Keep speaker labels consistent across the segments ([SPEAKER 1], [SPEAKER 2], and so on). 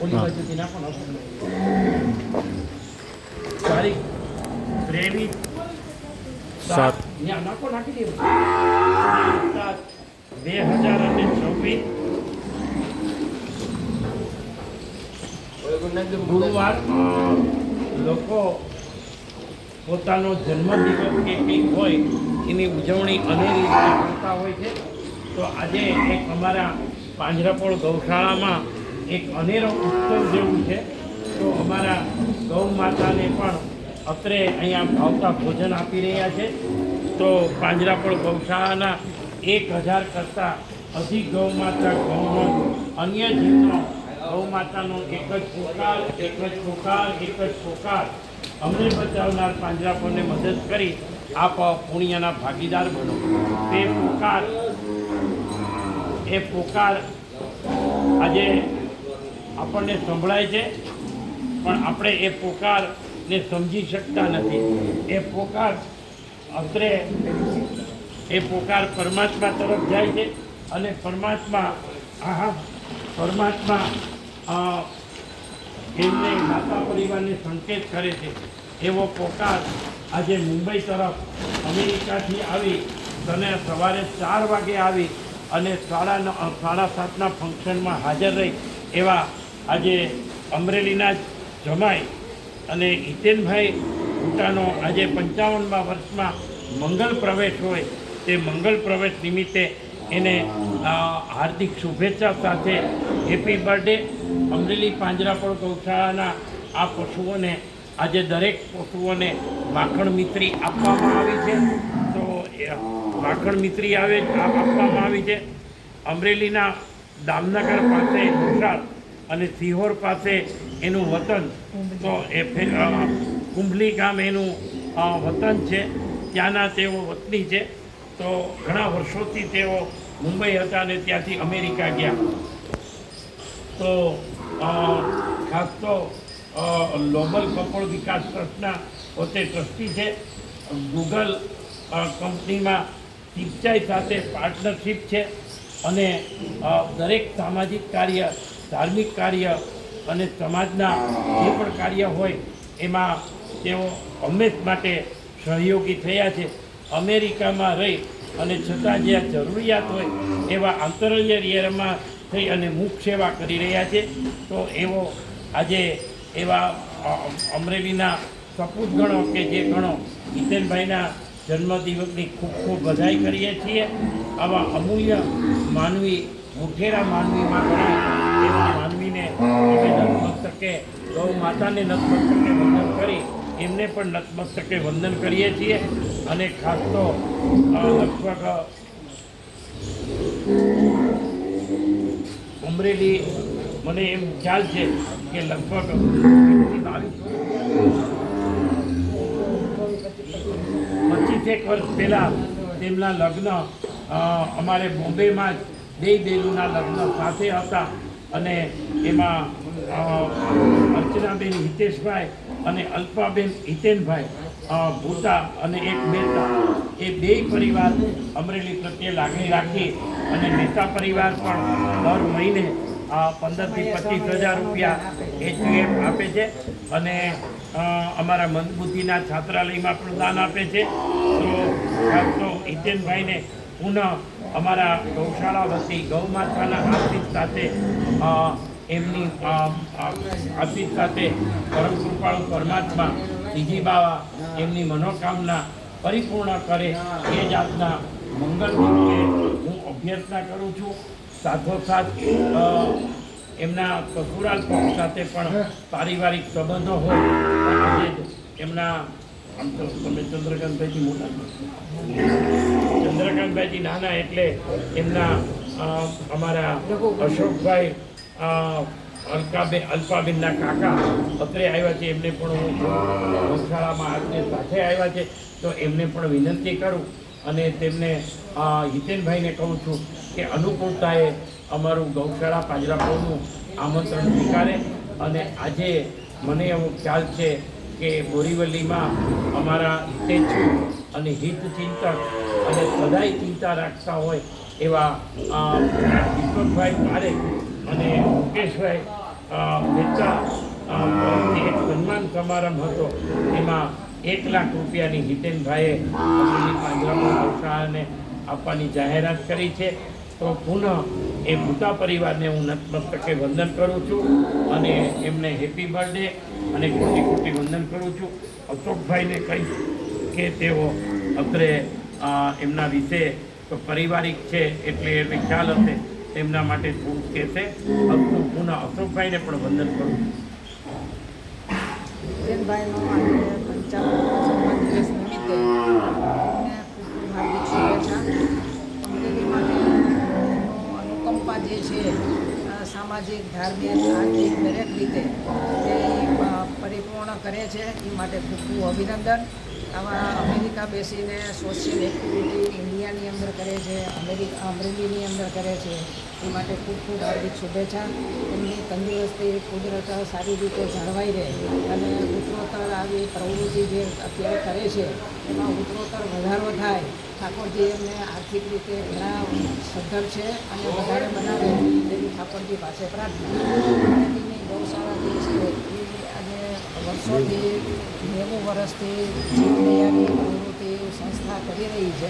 [SPEAKER 1] ઓલી બાજુથી નાખો ને તારીખ 23/7 નાખો નાખી દે 2024 ગુરુવાર લોકો પોતાનો જન્મદિવસ કે કંઈક હોય એની ઉજવણી અનેરી રીતે કરતા હોય છે. તો આજે એક અમારા પાંજરાપોળ ગૌશાળામાં એક અનેરો ઉત્સવ જેવું છે. તો અમારા ગૌ માતાને પણ અત્રે અહીંયા ભાવતા ભોજન આપી રહ્યા છે. તો પાંજરાપોળ ગૌશાળાના 1000 કરતાં અધિક ગૌ માતા ગૌવંશ અન્ય જીવનો ગૌ માતાનો એક જ પોકાર અમને બચાવનાર પાંજરાપોળને મદદ કરી આપ પુણ્યના ભાગીદાર બનો. એ પોકાર આજે આપણને સંભળાય છે, પણ આપણે એ પોકારને સમજી શકતા નથી. એ પોકાર પરમાત્મા તરફ જાય છે અને પરમાત્મા એમને માતા પરિવારને સંકેત કરે છે. એવો પોકાર આજે મુંબઈ તરફ અમેરિકાથી આવી અને સવારે 4 વાગે આવી અને 7:30ના ફંક્શનમાં હાજર રહી એવા આજે અમરેલીના જમાઈ અને હિતેનભાઈ ભૂટાનો આજે 55મા વર્ષમાં મંગલ પ્રવેશ હોય તે મંગલ પ્રવેશ નિમિત્તે એને હાર્દિક શુભેચ્છા સાથે હેપી બર્થડે. અમરેલી પાંજરાપોળ ગૌશાળાના આ પશુઓને આજે દરેક પશુઓને માખણ મિત્રી આપવામાં આવી છે. તો માખણ મિત્રી આપવામાં આવી છે. અમરેલીના દામનગર પાસે ઘોષાળ અને સિહોર પાસે એનું વતન, તો એ કુંભલી ગામ એનું વતન છે. ત્યાંના તેઓ વતની છે. તો ઘણા વર્ષોથી તેઓ મુંબઈ હતા અને ત્યાંથી અમેરિકા ગયા. તો ખાસ તો ગ્લોબલ કપોળ વિકાસ ટ્રસ્ટના પોતે ટ્રસ્ટી છે. ગૂગલ કંપનીમાં સિંચાઈ સાથે પાર્ટનરશિપ છે અને દરેક સામાજિક કાર્ય, ધાર્મિક કાર્ય અને સમાજના જે પણ કાર્ય હોય એમાં તેઓ હંમેશ માટે સહયોગી થયા છે. અમેરિકામાં રહી અને છતાં જે જરૂરિયાત હોય એવા આંતરરાજ્ય એરિયામાં થઈ અને મુખ સેવા કરી રહ્યા છે. તો એવો આજે એવા અમરેલીના સપૂત ગણો કે જે ગણો હિતેનભાઈના જન્મદિવસની ખૂબ ખૂબ વધાઈ કરીએ છીએ. આવા અમૂલ્ય માનવી, મુઠેરા માનવીમાં ગણાય એવા માનવીને અમે નતમસ્તકે ગૌ માતાને નતમસ્તકે વંદન કરી એમને પણ નતમસ્તકે વંદન કરીએ છીએ. અને ખાસ તો લગભગ અમરેલી મને એમ ખ્યાલ છે કે લગભગ 25 વર્ષ પહેલાં તેમના લગ્ન અમારે બોમ્બેમાં જ બેલુના લગ્ન સાથે હતા અને એમાં અર્ચનાબેન હિતેશભાઈ અને અલ્પાબેન હિતેનભાઈ ભૂતા અને એક મહેતા, એ 2 પરિવાર અમરેલી પ્રત્યે લાગણી રાખી અને મહેતા પરિવાર પણ દર મહિને 15,000 થી 25,000 રૂપિયા HUF આપે છે અને અમારા મંદબુદ્ધિના છાત્રાલયમાં પણ દાન આપે છે. તો ખાસ તો હિતેનભાઈને પુનઃ અમારા ગૌશાળા વતી ગૌ માતાના આશીષ સાથે એમની આશીષ સાથે પરમ કૃપાળુ પરમાત્મા ત્રીજી બાવા એમની મનોકામના પરિપૂર્ણ કરે એ જાતના મંગલ રૂપે હું અભ્યર્થના કરું છું. સાથોસાથ એમના સસુરાલ પક્ષ સાથે પણ પારિવારિક સંબંધો હોય આજે એમના આમ તો તમે ચંદ્રકાંતભાઈજી મોટા, ચંદ્રકાંતભાઈજી નાના, એટલે એમના અમારા અશોકભાઈ અલ્પાબેનના કાકા અત્રે આવ્યા છે. એમને પણ હું ગૌશાળામાં આજને સાથે આવ્યા છે તો એમને પણ વિનંતી કરું અને તેમને હિતેનભાઈને કહું છું કે અનુકૂળતાએ અમારું ગૌશાળા પાંજરાપોળનું આમંત્રણ સ્વીકારે. અને આજે મને એવો ખ્યાલ છે કે બોરીવલીમાં અમારા હિતેચ્છુ અને હિતચિંતક અને સદાય ચિંતા રાખતા હોય એવા દીપકભાઈ પારેખ અને મુકેશભાઈ મહેતા એક સન્માન સમારંભ હતો, એમાં 1 લાખ રૂપિયાની હિતેનભાઈએ અમરેલી પાંજરાપોળ ગૌશાળાને આપવાની જાહેરાત કરી છે. તો પુનઃ એ ભૂતા પરિવારને હું નતમસ્તકે વંદન કરું છું અને એમને હેપી બર્થડે અને કોટી કોટી વંદન કરું છું. અશોકભાઈને કહીશ કે તેઓ અત્રે એમના વિશે તો પારિવારિક છે એટલે એને ખ્યાલ હશે, તેમના માટે થોડુંક કહેશે. પુનઃ અશોકભાઈને પણ વંદન કરું છું.
[SPEAKER 2] હિતેનભાઈનો આજે 55મો દિવસ નિમિત્તે એમને ખૂબ હાર્દિક શુભેચ્છા. અમરેલી માટે અનુકંપા જે છે, સામાજિક, ધાર્મિક, આર્થિક દરેક રીતે તે પરિપૂર્ણ કરે છે, એ માટે ખૂબ ખૂબ અભિનંદન. આવા અમેરિકા બેસીને સોશિયલ એક્ટિવિટી ઇન્ડિયાની અંદર કરે છે, અમરેલીની અંદર કરે છે, એ માટે ખૂબ ખૂબ હાર્દિક શુભેચ્છા. એમની તંદુરસ્તી કુદરત સારી રીતે જળવાઈ રહે અને ઉત્તરોત્તર આવી પ્રવૃત્તિ જે અત્યારે કરે છે એમાં ઉત્તરોત્તર વધારો થાય. ઠાકોરજી એમને આર્થિક રીતે ઘણા સદ્ધર છે અને વધારે બનાવે એવી ઠાકોરજી પાસે પ્રાર્થના. અમરેલીની ગૌશાળા જે છે એ આજે વર્ષોથી 90 વર્ષથી જીવદયાની પ્રવૃત્તિ સંસ્થા કરી રહી છે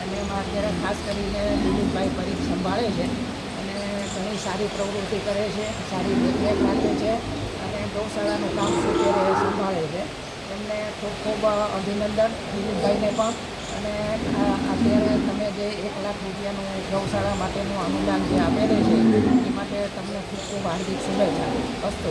[SPEAKER 2] અને એમાં અત્યારે ખાસ કરીને દિલીપભાઈ પરીખ સંભાળે છે અને ઘણી સારી પ્રવૃત્તિ કરે છે, સારી દેખરેખ રાખે છે અને ગૌશાળાનું કામ સુપેરે સંભાળે છે. એમને ખૂબ ખૂબ અભિનંદન દિલીપભાઈને પણ. અને અત્યારે તમે જે 1 લાખ રૂપિયાનું ગૌશાળા માટેનું અનુદાન જે આપેલું છે એ માટે તમને ખૂબ ખૂબ હાર્દિક શુભેચ્છા. અસ્તુ.